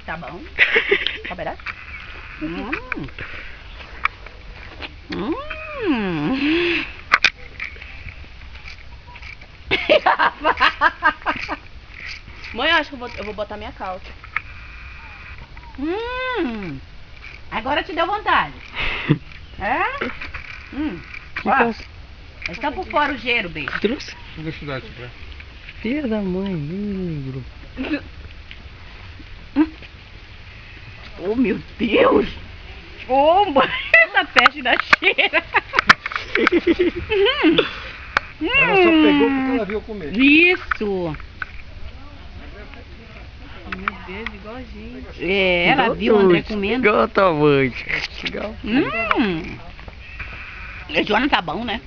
Tá bom. Qual um pedaço? Mãe, eu acho que eu vou botar minha calça. Agora te deu vontade. É? Ó, eles estão por fora o gelo, bicho. Trouxe? Deixa eu dar isso pra... Filha da mãe, negro. Oh, meu Deus! Oh, mãe, essa peste da cheira! Ela só pegou porque ela viu comer. Isso! Meu Deus, igual a gente. É, ela viu o André comendo. Igual a tua mãe. Igual. O Joana tá bom, né?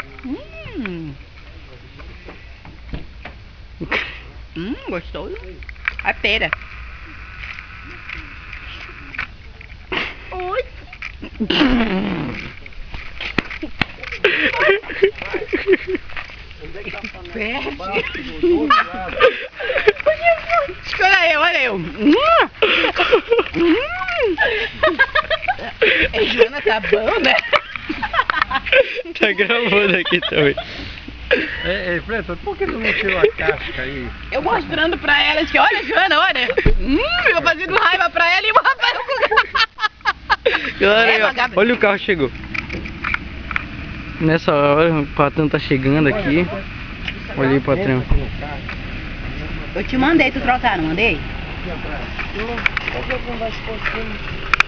Gostoso. A pera. Oi. Olha eu. A Joana tá bom, né? Tá gravando aqui também. Preta, por que tu não tirou a casca aí? Eu mostrando pra elas que, olha, Joana, olha. Eu fazendo raiva pra ela e o Rafael Olha o carro chegou. Nessa hora o patrão tá chegando aqui. Olha aí, patrão. Eu te mandei tu trocar, não mandei? Qual que é o das costas?